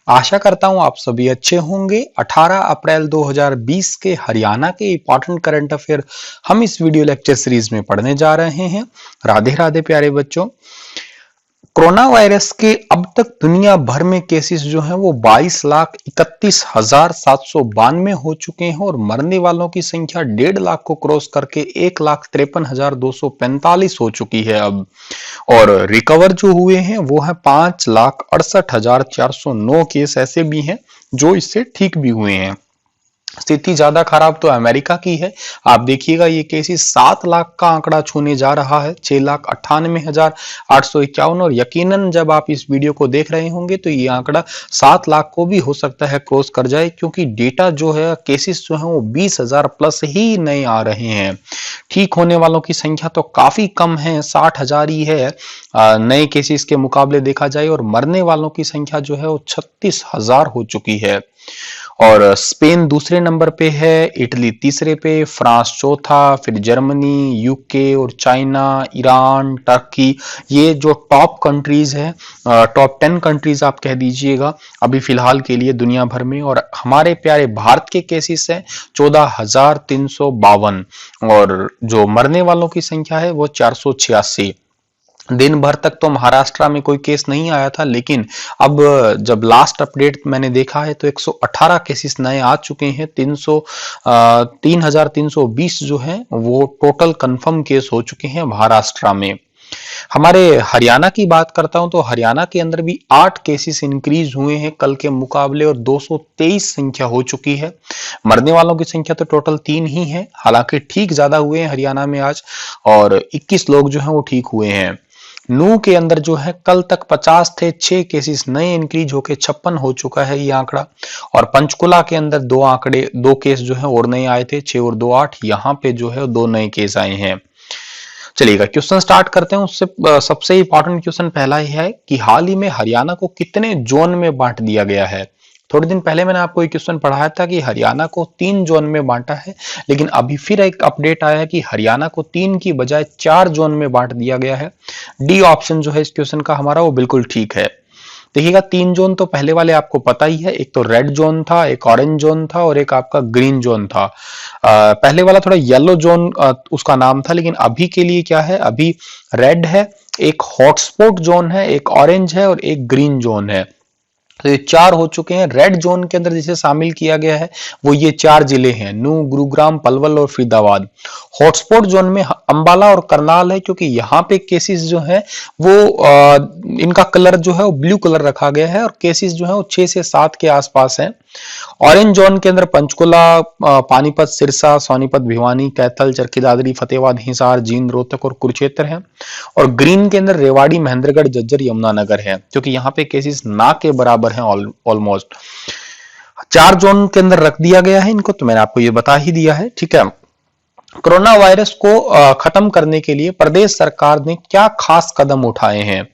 आशा करता हूं आप सभी अच्छे होंगे। 18 अप्रैल 2020 के हरियाणा के इंपॉर्टेंट करंट अफेयर हम इस वीडियो लेक्चर सीरीज में पढ़ने जा रहे हैं। राधे राधे प्यारे बच्चों। कोरोना वायरस के अब तक दुनिया भर में केसेस जो हैं वो 22,31,792 हो चुके हैं और मरने वालों की संख्या 1.5 लाख को क्रॉस करके 1,53,245 हो चुकी है अब। और रिकवर जो हुए हैं वो है 5,68,409 केस ऐसे भी हैं जो इससे ठीक भी हुए हैं। स्थिति ज्यादा खराब तो अमेरिका की है। आप देखिएगा ये केसेस 7 लाख का आंकड़ा छूने जा रहा है, 6,98,851 और यकीनन जब आप इस वीडियो को देख रहे होंगे तो ये आंकड़ा 7 लाख को भी हो सकता है क्रॉस कर जाए, क्योंकि डेटा जो है केसेस जो है वो 20,000 प्लस ही नए आ रहे हैं। ठीक होने वालों की संख्या तो काफी कम है, 60,000 ही है नए केसेस के मुकाबले देखा जाए, और मरने वालों की संख्या जो है वो 36,000 हो चुकी है। और स्पेन दूसरे नंबर पे है, इटली तीसरे पे, फ्रांस चौथा, फिर जर्मनी, यूके और चाइना, ईरान, टर्की, ये जो टॉप कंट्रीज है, टॉप 10 कंट्रीज आप कह दीजिएगा अभी फिलहाल के लिए दुनिया भर में। और हमारे प्यारे भारत के केसेस है 14,352 और जो मरने वालों की संख्या है वो 486। दिन भर तक तो महाराष्ट्र में कोई केस नहीं आया था, लेकिन अब जब लास्ट अपडेट मैंने देखा है तो 118 केसेस नए आ चुके हैं। 3,320 जो है वो टोटल कंफर्म केस हो चुके हैं महाराष्ट्र में। हमारे हरियाणा की बात करता हूं तो हरियाणा के अंदर भी 8 केसेस इंक्रीज हुए हैं कल के मुकाबले और 223 संख्या हो चुकी है। मरने वालों की संख्या तो टोटल 3 ही है, हालांकि ठीक ज्यादा हुए हैं हरियाणा में आज, और 21 लोग जो हैं वो ठीक हुए हैं। नू के अंदर जो है कल तक 50 थे, 6 केसेस नए इंक्रीज होके 56 हो चुका है ये आंकड़ा। और पंचकुला के अंदर 2 केस जो है और नए आए थे, 6 और 2 8, यहाँ पे जो है 2 नए केस आए हैं। चलिएगा क्वेश्चन स्टार्ट करते हैं। उससे सबसे इंपॉर्टेंट क्वेश्चन पहला ही है कि हाल ही में हरियाणा को कितने जोन में बांट दिया गया है। थोड़े दिन पहले मैंने आपको एक क्वेश्चन पढ़ाया था कि हरियाणा को 3 जोन में बांटा है, लेकिन अभी फिर एक अपडेट आया है कि हरियाणा को 3 की बजाय 4 जोन में बांट दिया गया है। डी ऑप्शन जो है इस क्वेश्चन का हमारा वो बिल्कुल ठीक है। देखिएगा 3 जोन तो पहले वाले आपको पता ही है, एक तो रेड जोन था, एक ऑरेंज जोन था और एक आपका ग्रीन जोन था। पहले वाला थोड़ा येलो जोन उसका नाम था, लेकिन अभी के लिए क्या है, अभी रेड है, एक हॉटस्पॉट जोन है, एक ऑरेंज है और एक ग्रीन जोन है। तो ये 4 हो चुके हैं। रेड जोन के अंदर जिसे शामिल किया गया है वो ये 4 जिले हैं, नू, गुरुग्राम, पलवल और फरीदाबाद। हॉटस्पॉट जोन में अंबाला और करनाल है, क्योंकि यहाँ पे केसेस जो है वो इनका कलर जो है वो ब्लू कलर रखा गया है और केसेस जो है वो 6 से 7 के आसपास है। ऑरेंज जोन के अंदर पंचकुला, पानीपत, सिरसा, सोनीपत, भिवानी, कैथल, चरखी दादरी, फतेहाबाद, हिसार, जींद, रोहतक और कुरुक्षेत्र है। और ग्रीन के अंदर रेवाड़ी, महेंद्रगढ़, जज्जर, यमुनानगर है, क्योंकि यहाँ पे केसेस ना के बराबर हैं ऑलमोस्ट। 4 जोन के अंदर रख दिया गया है इनको, तो मैंने आपको ये बता ही दिया है, ठीक है। कोरोना वायरस को खत्म करने के लिए प्रदेश सरकार ने क्या खास कदम उठाए हैं।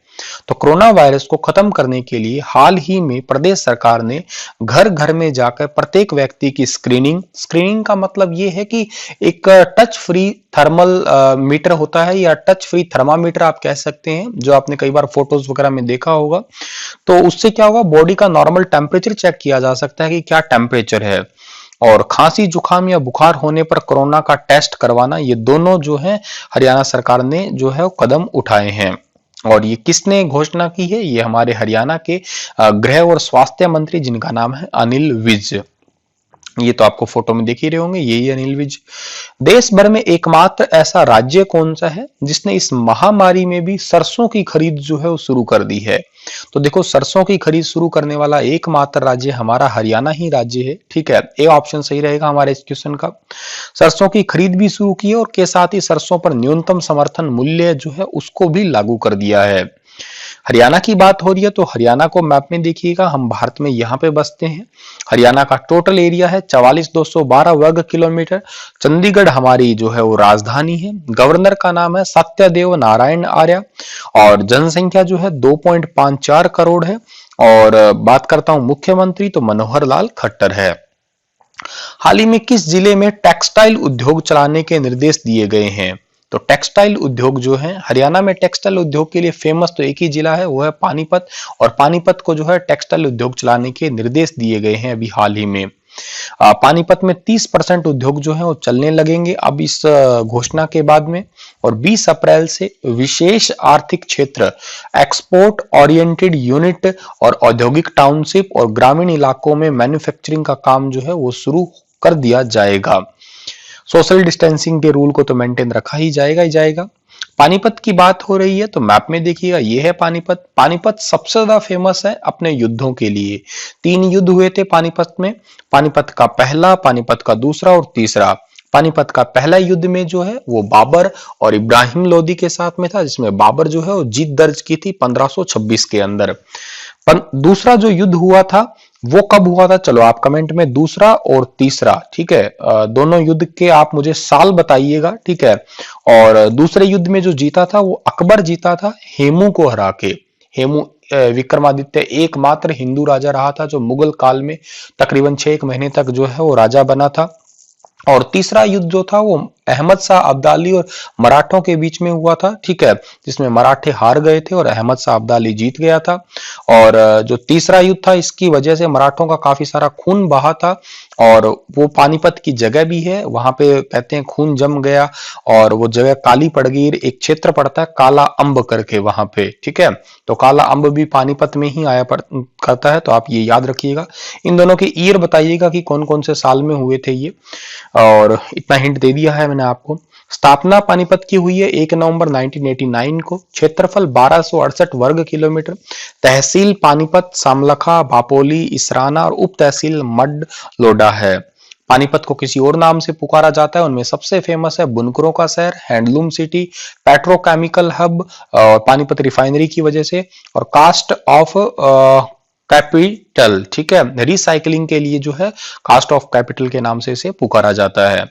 तो कोरोना वायरस को खत्म करने के लिए हाल ही में प्रदेश सरकार ने घर घर में जाकर प्रत्येक व्यक्ति की स्क्रीनिंग का मतलब ये है कि एक टच फ्री थर्मल मीटर होता है या टच फ्री थर्मामीटर आप कह सकते हैं, जो आपने कई बार फोटोज वगैरह में देखा होगा। तो उससे क्या होगा, बॉडी का नॉर्मल टेम्परेचर चेक किया जा सकता है कि क्या टेम्परेचर है। और खांसी, जुकाम या बुखार होने पर कोरोना का टेस्ट करवाना, ये दोनों जो है हरियाणा सरकार ने जो है कदम उठाए हैं। और ये किसने घोषणा की है, ये हमारे हरियाणा के गृह और स्वास्थ्य मंत्री, जिनका नाम है अनिल विज। ये तो आपको फोटो में देख ही रहे होंगे, यही अनिल विज। देश भर में एकमात्र ऐसा राज्य कौन सा है जिसने इस महामारी में भी सरसों की खरीद जो है वो शुरू कर दी है। तो देखो, सरसों की खरीद शुरू करने वाला एकमात्र राज्य हमारा हरियाणा ही राज्य है, ठीक है। ए ऑप्शन सही रहेगा हमारे इस क्वेश्चन का। सरसों की खरीद भी शुरू की है और के साथ ही सरसों पर न्यूनतम समर्थन मूल्य जो है उसको भी लागू कर दिया है। हरियाणा की बात हो रही है तो हरियाणा को मैप में देखिएगा, हम भारत में यहाँ पे बसते हैं। हरियाणा का टोटल एरिया है 44,212 वर्ग किलोमीटर। चंडीगढ़ हमारी जो है वो राजधानी है। गवर्नर का नाम है सत्यदेव नारायण आर्य और जनसंख्या जो है 2.54 करोड़ है। और बात करता हूं मुख्यमंत्री, तो मनोहर लाल खट्टर है। हाल ही में किस जिले में टेक्सटाइल उद्योग चलाने के निर्देश दिए गए हैं। तो टेक्सटाइल उद्योग जो है हरियाणा में, टेक्सटाइल उद्योग के लिए फेमस तो एक ही जिला है, वो है पानीपत। और पानीपत को जो है टेक्सटाइल उद्योग चलाने के निर्देश दिए गए हैं अभी हाल ही में। पानीपत में 30% उद्योग जो है वो चलने लगेंगे अब इस घोषणा के बाद में। और 20 अप्रैल से विशेष आर्थिक क्षेत्र, एक्सपोर्ट ओरिएंटेड यूनिट और औद्योगिक टाउनशिप और ग्रामीण इलाकों में मैन्युफैक्चरिंग का काम जो है वो शुरू कर दिया जाएगा। सोशल डिस्टेंसिंग के रूल को तो मेंटेन रखा ही जाएगा। पानीपत की बात हो रही है तो मैप में देखिएगा, ये है पानीपत। पानीपत सबसे ज्यादा फेमस है अपने युद्धों के लिए। 3 युद्ध हुए थे पानीपत में, पानीपत का पहला, पानीपत का दूसरा और तीसरा। पानीपत का पहला युद्ध में जो है वो बाबर और इब्राहिम लोदी के साथ में था, जिसमें बाबर जो है वो जीत दर्ज की थी 1526 के अंदर। पर दूसरा जो युद्ध हुआ था वो कब हुआ था, चलो आप कमेंट में दूसरा और तीसरा, ठीक है, दोनों युद्ध के आप मुझे साल बताइएगा, ठीक है। और दूसरे युद्ध में जो जीता था वो अकबर जीता था हेमू को हरा के। हेमू विक्रमादित्य एकमात्र हिंदू राजा रहा था जो मुगल काल में तकरीबन 6 महीने तक जो है वो राजा बना था। और तीसरा युद्ध जो था वो अहमद शाह अब्दाली और मराठों के बीच में हुआ था, ठीक है, जिसमें मराठे हार गए थे और अहमद शाह अब्दाली जीत गया था। और जो तीसरा युद्ध था इसकी वजह से मराठों का काफी सारा खून बहा था, और वो पानीपत की जगह भी है, वहां पे कहते हैं खून जम गया और वो जगह काली पड़ गई। एक क्षेत्र पड़ता है काला अंब करके वहां पे, ठीक है, तो काला अंब भी पानीपत में ही आया करता है, तो आप ये याद रखिएगा। इन दोनों के ईयर बताइएगा कि कौन कौन से साल में हुए थे ये, और इतना हिंट दे दिया है मैंने आपको। स्थापना पानीपत की हुई है 1 नवंबर 1989 को। क्षेत्रफल 1268 वर्ग किलोमीटर। तहसील पानीपत, सामलखा, भापोली, इसराना और उप तहसील मड लोडा है। पानीपत को किसी और नाम से पुकारा जाता है, उनमें सबसे फेमस है बुनकरों का शहर, हैंडलूम सिटी, पेट्रोकेमिकल हब और पानीपत रिफाइनरी की वजह से, और कास्ट ऑफ कैपिटल, ठीक है, रिसाइकलिंग के लिए जो है कास्ट ऑफ कैपिटल के नाम से इसे पुकारा जाता है।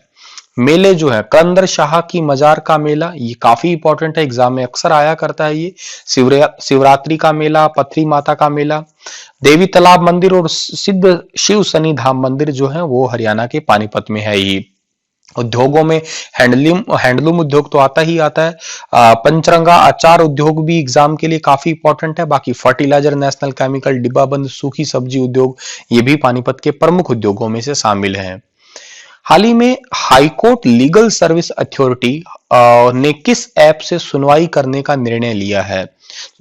मेले जो है कलंदर शाह की मजार का मेला, ये काफी इंपॉर्टेंट है, एग्जाम में अक्सर आया करता है ये। शिवरात्रि का मेला, पथरी माता का मेला, देवी तालाब मंदिर और सिद्ध शिव शनि धाम मंदिर जो है वो हरियाणा के पानीपत में है ही। उद्योगों में हैंडलूम उद्योग तो आता ही आता है। पंचरंगा अचार उद्योग भी एग्जाम के लिए काफी इंपॉर्टेंट है। बाकी फर्टिलाइजर, नेशनल केमिकल, डिब्बाबंद सूखी सब्जी उद्योग, ये भी पानीपत के प्रमुख उद्योगों में से शामिल हैं। हाल ही में हाईकोर्ट लीगल सर्विस अथॉरिटी ने किस ऐप से सुनवाई करने का निर्णय लिया है।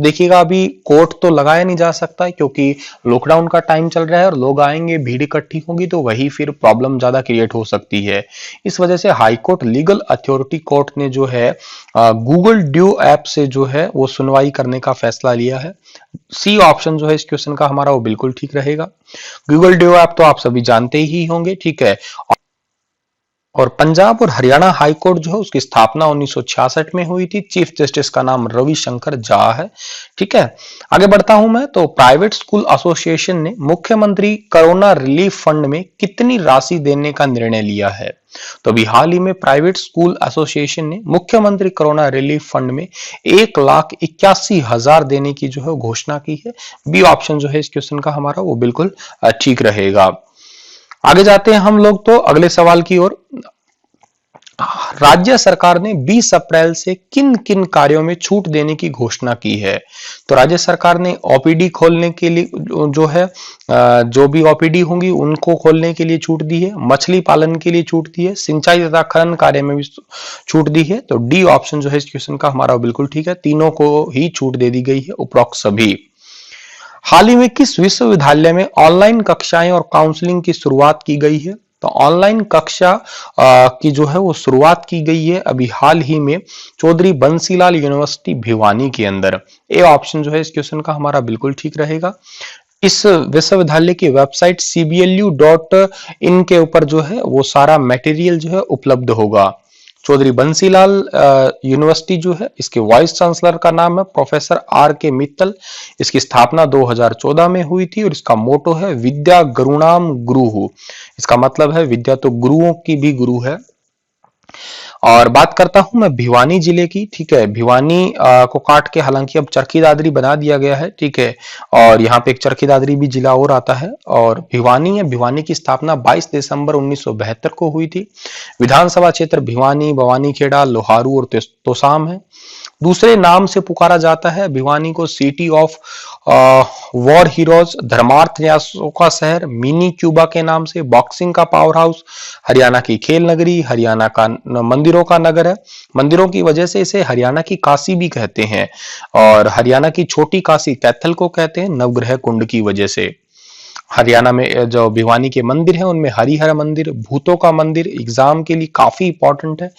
देखिएगा, अभी कोर्ट तो लगाया नहीं जा सकता क्योंकि लॉकडाउन का टाइम चल रहा है और लोग आएंगे, भीड़ इकट्ठी होगी, तो वही फिर प्रॉब्लम ज्यादा क्रिएट हो सकती है। इस वजह से हाईकोर्ट लीगल अथॉरिटी कोर्ट ने जो है गूगल ड्यू ऐप से जो है वो सुनवाई करने का फैसला लिया है। सी ऑप्शन जो है इस क्वेश्चन का हमारा वो बिल्कुल ठीक रहेगा। गूगल ड्यू ऐप तो आप सभी जानते ही होंगे, ठीक है। और पंजाब और हरियाणा हाईकोर्ट जो है उसकी स्थापना 1966 में हुई थी। चीफ जस्टिस का नाम रविशंकर झा है, ठीक है। आगे बढ़ता हूं मैं, तो प्राइवेट स्कूल एसोसिएशन ने मुख्यमंत्री कोरोना रिलीफ फंड में कितनी राशि देने का निर्णय लिया है। तो अभी हाल ही में प्राइवेट स्कूल एसोसिएशन ने मुख्यमंत्री कोरोना रिलीफ फंड में 1,81,000 देने की जो है घोषणा की है। बी ऑप्शन जो है इस क्वेश्चन का हमारा वो बिल्कुल ठीक रहेगा। आगे जाते हैं हम लोग तो अगले सवाल की ओर। राज्य सरकार ने 20 अप्रैल से किन किन कार्यों में छूट देने की घोषणा की है। तो राज्य सरकार ने ओपीडी खोलने के लिए जो है जो भी ओपीडी होंगी उनको खोलने के लिए छूट दी है, मछली पालन के लिए छूट दी है, सिंचाई तथा खनन कार्य में भी छूट दी है। तो डी ऑप्शन जो है इस क्वेश्चन का हमारा बिल्कुल ठीक है, तीनों को ही छूट दे दी गई है उपरोक्त सभी। हाल ही में किस विश्वविद्यालय में ऑनलाइन कक्षाएं और काउंसलिंग की शुरुआत की गई है। तो ऑनलाइन कक्षा की जो है वो शुरुआत की गई है अभी हाल ही में चौधरी बंसीलाल यूनिवर्सिटी भिवानी के अंदर। ए ऑप्शन जो है इस क्वेश्चन का हमारा बिल्कुल ठीक रहेगा। इस विश्वविद्यालय की वेबसाइट cblu.in के ऊपर जो है वो सारा मटेरियल जो है उपलब्ध होगा। चौधरी बंसीलाल यूनिवर्सिटी जो है इसके वाइस चांसलर का नाम है प्रोफेसर R.K. मित्तल। इसकी स्थापना 2014 में हुई थी और इसका मोटो है विद्या गुरुणाम गुरुः। इसका मतलब है विद्या तो गुरुओं की भी गुरु है। और बात करता हूं मैं भिवानी जिले की, ठीक है। भिवानी को काट के हालांकि अब चरखी दादरी बना दिया गया है, ठीक है। और यहाँ पे एक चरखी दादरी भी जिला और आता है। और भिवानी है, भिवानी की स्थापना 22 दिसंबर 1972 को हुई थी। विधानसभा क्षेत्र भिवानी, भवानीखेड़ा, लोहारू और तोसाम है। दूसरे नाम से पुकारा जाता है भिवानी को सिटी ऑफ वॉर हीरोज, धर्मार्थ न्यासों का शहर, मिनी क्यूबा के नाम से, बॉक्सिंग का पावर हाउस, हरियाणा की खेल नगरी, हरियाणा का मंदिरों का नगर है। मंदिरों की वजह से इसे हरियाणा की काशी भी कहते हैं। और हरियाणा की छोटी काशी कैथल को कहते हैं नवग्रह कुंड की वजह से। हरियाणा में जो भिवानी के मंदिर हैं उनमें हरिहर मंदिर, भूतों का मंदिर एग्जाम के लिए काफी इंपॉर्टेंट है,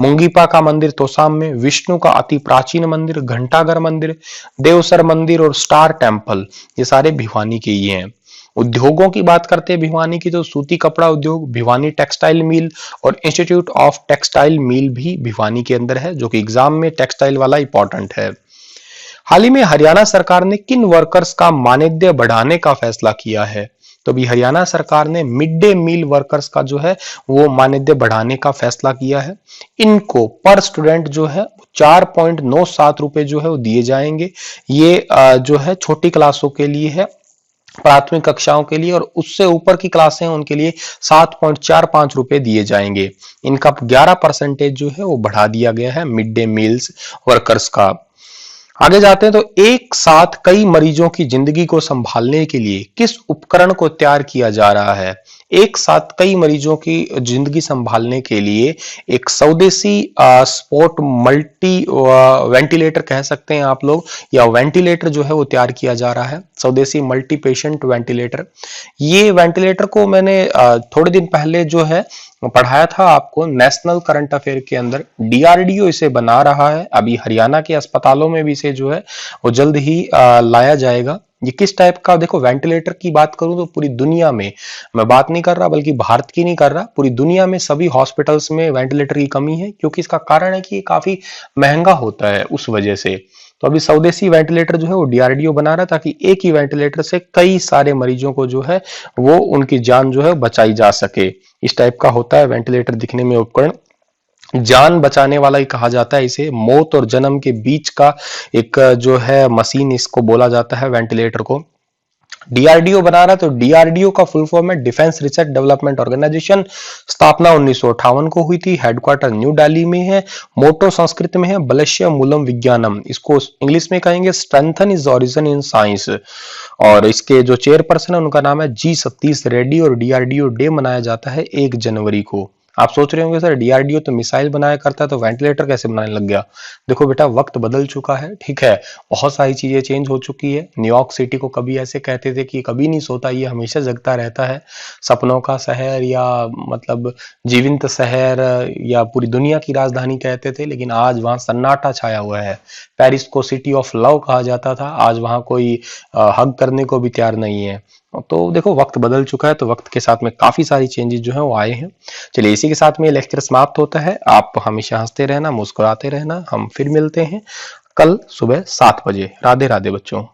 मुंगीपा का मंदिर तोसाम में, विष्णु का अति प्राचीन मंदिर घंटाघर मंदिर, देवसर मंदिर और स्टार टेम्पल, ये सारे भिवानी के ही हैं। उद्योगों की बात करते हैं भिवानी की, तो सूती कपड़ा उद्योग, भिवानी टेक्सटाइल मिल और इंस्टीट्यूट ऑफ टेक्सटाइल मिल भी भिवानी के अंदर है, जो कि एग्जाम में टेक्सटाइल वाला इंपॉर्टेंट है। हाल ही में हरियाणा सरकार ने किन वर्कर्स का मानदेय बढ़ाने का फैसला किया है? तो अभी हरियाणा सरकार ने मिड डे मील वर्कर्स का जो है वो मानदेय बढ़ाने का फैसला किया है। इनको पर स्टूडेंट जो है 4.97 रुपए जो है वो दिए जाएंगे। ये जो है छोटी क्लासों के लिए है, प्राथमिक कक्षाओं के लिए, और उससे ऊपर की क्लासें हैं उनके लिए 7.45 रुपए दिए जाएंगे। इनका 11% जो है वो बढ़ा दिया गया है मिड डे मील्स वर्कर्स का। आगे जाते हैं तो एक साथ कई मरीजों की जिंदगी को संभालने के लिए किस उपकरण को तैयार किया जा रहा है? एक साथ कई मरीजों की जिंदगी संभालने के लिए एक स्वदेशी स्पोर्ट मल्टी वेंटिलेटर कह सकते हैं आप लोग, या वेंटिलेटर जो है वो तैयार किया जा रहा है, स्वदेशी मल्टी पेशेंट वेंटिलेटर। ये वेंटिलेटर को मैंने थोड़े दिन पहले जो है पढ़ाया था आपको नेशनल करंट अफेयर के अंदर। डीआरडीओ इसे बना रहा है, अभी हरियाणा के अस्पतालों में भी इसे जो है वो जल्द ही लाया जाएगा। ये किस टाइप का, देखो वेंटिलेटर की बात करूं तो पूरी दुनिया में, मैं बात नहीं कर रहा बल्कि भारत की नहीं कर रहा, पूरी दुनिया में सभी हॉस्पिटल्स में वेंटिलेटर की कमी है, क्योंकि इसका कारण है कि ये काफी महंगा होता है उस वजह से। तो अभी स्वदेशी वेंटिलेटर जो है वो डीआरडीओ बना रहा है, ताकि एक ही वेंटिलेटर से कई सारे मरीजों को जो है वो उनकी जान जो है बचाई जा सके। इस टाइप का होता है वेंटिलेटर दिखने में उपकरण, जान बचाने वाला ही कहा जाता है इसे। मौत और जन्म के बीच का एक जो है मशीन इसको बोला जाता है वेंटिलेटर को। डीआरडीओ बना रहा है, तो डीआरडीओ का फुल फॉर्म है डिफेंस रिसर्च डेवलपमेंट ऑर्गेनाइजेशन। स्थापना 1958 को हुई थी, हेडक्वार्टर न्यू दिल्ली में है। मोटो संस्कृत में है बलश्य मूलम विज्ञानम, इसको इंग्लिश में कहेंगे strengthen is origin in science. और इसके जो चेयरपर्सन है उनका नाम है जी सतीश रेड्डी, और डीआरडीओ डे मनाया जाता है 1 जनवरी को। आप सोच रहे होंगे सर डीआरडीओ तो मिसाइल बनाया करता है, तो वेंटिलेटर कैसे बनाने लग गया? देखो बेटा वक्त बदल चुका है, ठीक है, बहुत सारी चीजें चेंज हो चुकी है। न्यूयॉर्क सिटी को कभी ऐसे कहते थे कि कभी नहीं सोता, ये हमेशा जगता रहता है, सपनों का शहर या मतलब जीवंत शहर या पूरी दुनिया की राजधानी कहते थे, लेकिन आज वहां सन्नाटा छाया हुआ है। पेरिस को सिटी ऑफ लव कहा जाता था, आज वहां कोई हग करने को भी तैयार नहीं है। तो देखो वक्त बदल चुका है, तो वक्त के साथ में काफी सारी चेंजेस जो है वो आए हैं। चलिए इसी के साथ में ये लेक्चर समाप्त होता है। आप हमेशा हंसते रहना, मुस्कुराते रहना। हम फिर मिलते हैं कल सुबह 7 बजे। राधे राधे बच्चों।